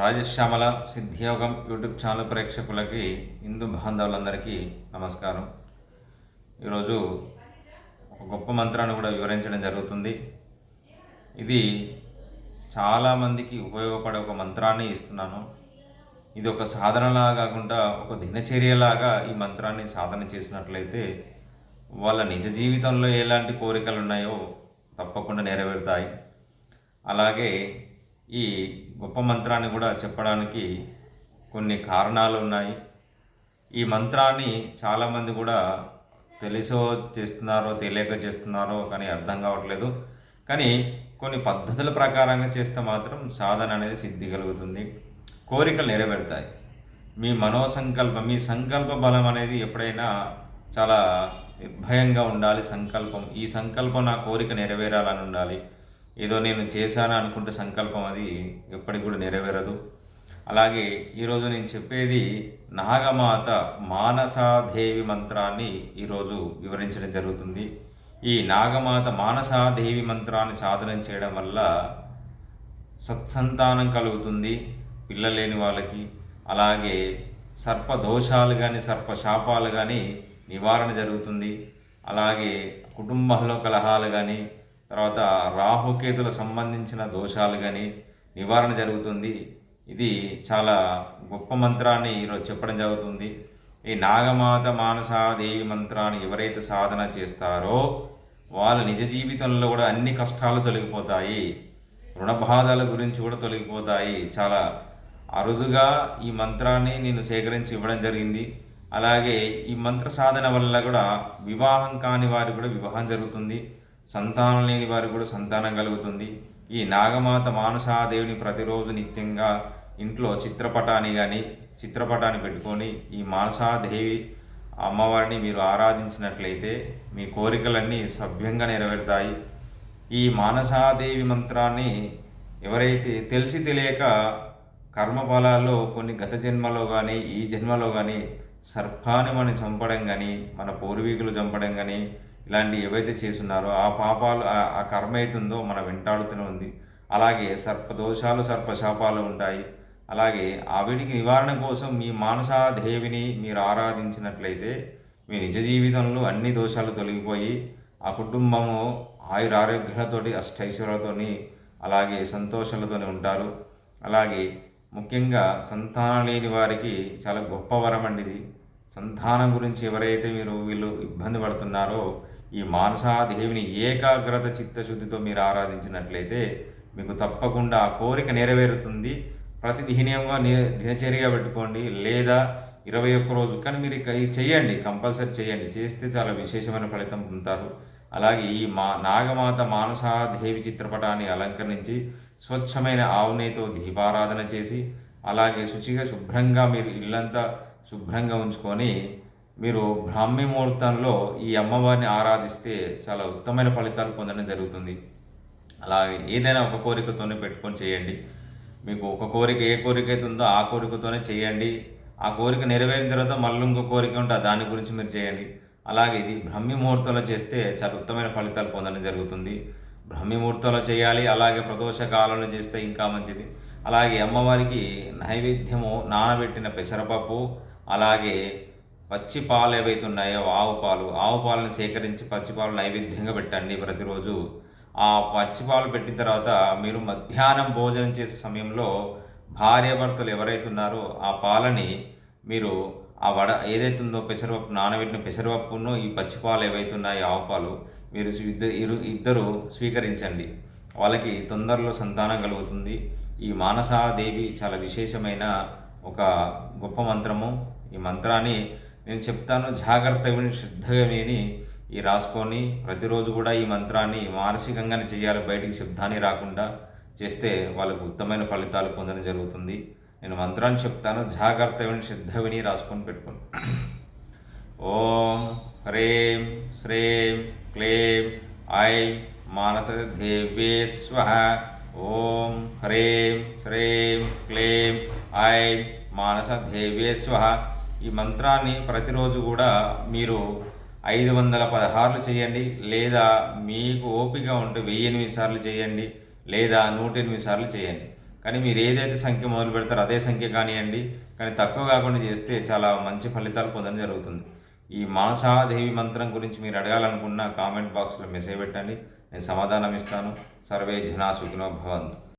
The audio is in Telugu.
రాజశ్యామల సిద్ధియోగం యూట్యూబ్ ఛానల్ ప్రేక్షకులకి హిందూ బాంధవులందరికీ నమస్కారం. ఈరోజు ఒక గొప్ప మంత్రాన్ని కూడా వివరించడం జరుగుతుంది. ఇది చాలామందికి ఉపయోగపడే ఒక మంత్రాన్ని ఇస్తున్నాను. ఇది ఒక సాధనలాగా కాకుండా ఒక దినచర్యలాగా ఈ మంత్రాన్ని సాధన చేసినట్లయితే వాళ్ళ నిజ జీవితంలో ఎలాంటి కోరికలు ఉన్నాయో తప్పకుండా నెరవేరుతాయి. అలాగే ఈ గొప్ప మంత్రాన్ని కూడా చెప్పడానికి కొన్ని కారణాలు ఉన్నాయి. ఈ మంత్రాన్ని చాలామంది కూడా తెలిసో చేస్తున్నారో తెలియక చేస్తున్నారో కానీ అర్థం కావట్లేదు. కానీ కొన్ని పద్ధతుల ప్రకారంగా చేస్తే మాత్రం సాధన అనేది సిద్ధి కలుగుతుంది, కోరికలు నెరవేరుతాయి. మీ మనోసంకల్పం, మీ సంకల్ప బలం అనేది ఎప్పుడైనా చాలా నిర్భయంగా ఉండాలి. సంకల్పం, ఈ సంకల్పం నా కోరిక నెరవేరాలని ఉండాలి. ఏదో నేను చేశాను అనుకుంటే సంకల్పం అది ఎప్పటికి కూడా నెరవేరదు. అలాగే ఈరోజు నేను చెప్పేది నాగమాత మానసాదేవి మంత్రాన్ని ఈరోజు వివరించడం జరుగుతుంది. ఈ నాగమాత మానసాదేవి మంత్రాన్ని సాధన చేయడం వల్ల సత్సంతానం కలుగుతుంది పిల్లలు లేని వాళ్ళకి. అలాగే సర్పదోషాలు కానీ సర్పశాపాలు కానీ నివారణ జరుగుతుంది. అలాగే కుటుంబంలో కలహాలు కానీ తర్వాత రాహుకేతుల సంబంధించిన దోషాలు కానీ నివారణ జరుగుతుంది. ఇది చాలా గొప్ప మంత్రాన్ని ఈరోజు చెప్పడం జరుగుతుంది. ఈ నాగమాత మానసాదేవి మంత్రాన్ని ఎవరైతే సాధన చేస్తారో వాళ్ళ నిజ జీవితంలో కూడా అన్ని కష్టాలు తొలగిపోతాయి, రుణబాధల గురించి కూడా తొలగిపోతాయి. చాలా అరుదుగా ఈ మంత్రాన్ని నేను సేకరించి ఇవ్వడం జరిగింది. అలాగే ఈ మంత్ర సాధన వల్ల కూడా వివాహం కాని వారికి కూడా వివాహం జరుగుతుంది, సంతానం లేని వారికి కూడా సంతానం కలుగుతుంది. ఈ నాగమాత మానసాదేవిని ప్రతిరోజు నిత్యంగా ఇంట్లో చిత్రపటాన్ని పెట్టుకొని ఈ మానసాదేవి అమ్మవారిని మీరు ఆరాధించినట్లయితే మీ కోరికలన్నీ సభ్యంగా నెరవేరుతాయి. ఈ మానసాదేవి మంత్రాన్ని ఎవరైతే తెలిసి తెలియక కర్మఫలాల్లో కొన్ని గత జన్మలో కానీ ఈ జన్మలో కానీ సర్పాన్ని మనం చంపడం కానీ మన పూర్వీకులు చంపడం కానీ ఇలాంటి ఏవైతే చేస్తున్నారో ఆ పాపాలు ఆ కర్మ అవుతుందో మన వెంటాడుతూనే ఉంది. అలాగే సర్పదోషాలు సర్పశాపాలు ఉంటాయి. అలాగే ఆ వీటికి నివారణ కోసం మీ మానసాదేవిని మీరు ఆరాధించినట్లయితే మీ నిజ జీవితంలో అన్ని దోషాలు తొలగిపోయి ఆ కుటుంబము ఆయురారోగ్యాలతోటి అష్టైశ్వర్యాలతోని అలాగే సంతోషాలతోనే ఉంటారు. అలాగే ముఖ్యంగా సంతానం లేని వారికి చాలా గొప్ప వరం అండి ఇది. సంతానం గురించి ఎవరైతే వీళ్ళు ఇబ్బంది పడుతున్నారో ఈ మానసాదేవిని ఏకాగ్రత చిత్తశుద్ధితో మీరు ఆరాధించినట్లయితే మీకు తప్పకుండా ఆ కోరిక నెరవేరుతుంది. ప్రతిదినంగా దినచర్యగా పెట్టుకోండి, లేదా 21 రోజు కానీ మీరు చేయండి, కంపల్సరీ చేయండి. చేస్తే చాలా విశేషమైన ఫలితం పొందుతారు. అలాగే ఈ నాగమాత మానసాదేవి చిత్రపటాన్ని అలంకరించి స్వచ్ఛమైన ఆవు నెయ్యితో దీపారాధన చేసి అలాగే శుభ్రంగా మీరు ఇల్లంతా శుభ్రంగా ఉంచుకొని మీరు బ్రాహ్మీ ముహూర్తంలో ఈ అమ్మవారిని ఆరాధిస్తే చాలా ఉత్తమమైన ఫలితాలు పొందడం జరుగుతుంది. అలాగే ఏదైనా ఒక కోరికతోనే పెట్టుకొని చేయండి. మీకు ఒక కోరిక ఏ కోరిక అయితే ఉందో ఆ కోరికతోనే చేయండి. ఆ కోరిక నెరవేరిన తర్వాత మళ్ళీ ఇంకో కోరిక ఉంటే దాని గురించి మీరు చేయండి. అలాగే ఇది బ్రాహ్మీ ముహూర్తంలో చేస్తే చాలా ఉత్తమమైన ఫలితాలు పొందడం జరుగుతుంది. బ్రాహ్మీ ముహూర్తంలో చేయాలి. అలాగే ప్రదోష కాలంలో చేస్తే ఇంకా మంచిది. అలాగే అమ్మవారికి నైవేద్యము నానబెట్టిన పెసరపప్పు, అలాగే పచ్చి పాలు ఏవైతే ఉన్నాయో ఆవు పాలను సేకరించి పచ్చిపాలు నైవేద్యంగా పెట్టండి ప్రతిరోజు. ఆ పచ్చిపాలు పెట్టిన తర్వాత మీరు మధ్యాహ్నం భోజనం చేసే సమయంలో భార్యాభర్తలు ఎవరైతే ఉన్నారో ఆ పాలని మీరు ఆ ఏదైతే ఉందో పెసరపప్పు నానబెట్టిన పెసరపప్పును ఈ పచ్చిపాలు ఏవైతే ఉన్నాయో ఆవు పాలు మీరు ఇద్దరు స్వీకరించండి. వాళ్ళకి తొందరలో సంతానం కలుగుతుంది. ఈ మానసాదేవి చాలా విశేషమైన ఒక గొప్ప మంత్రము. ఈ మంత్రాన్ని నేను చెప్తాను, జాగ్రత్త విని శ్రద్ధగా విని రాసుకొని ప్రతిరోజు కూడా ఈ మంత్రాన్ని మానసికంగానే చేయాలి. బయటికి శబ్దాన్ని రాకుండా చేస్తే వాళ్ళకు ఉత్తమమైన ఫలితాలు పొందడం జరుగుతుంది. నేను మంత్రాన్ని చెప్తాను, జాగ్రత్త విని శ్రద్ధ విని రాసుకొని పెట్టుకోండి. ఓం హ్రీం శ్రీం క్లీం ఐం మానసదేవ్యే స్వః. ఓం హ్రీం శ్రీం క్లీం ఐం మానసదేవ్యే స్వః. ఈ మంత్రాన్ని ప్రతిరోజు కూడా మీరు 516 చేయండి, లేదా మీకు ఓపిక ఉంటే 1008 సార్లు చేయండి, లేదా 108 సార్లు చేయండి. కానీ మీరు ఏదైతే సంఖ్య మొదలు పెడతారో అదే సంఖ్య కానివ్వండి, కానీ తక్కువ కాకుండా చేస్తే చాలా మంచి ఫలితాలు పొందడం జరుగుతుంది. ఈ మానసాదేవి మంత్రం గురించి మీరు అడగాలనుకున్న కామెంట్ బాక్స్లో మెసేజ్ పెట్టండి, నేను సమాధానం ఇస్తాను. సర్వే జనా సుఖినో భవంతు.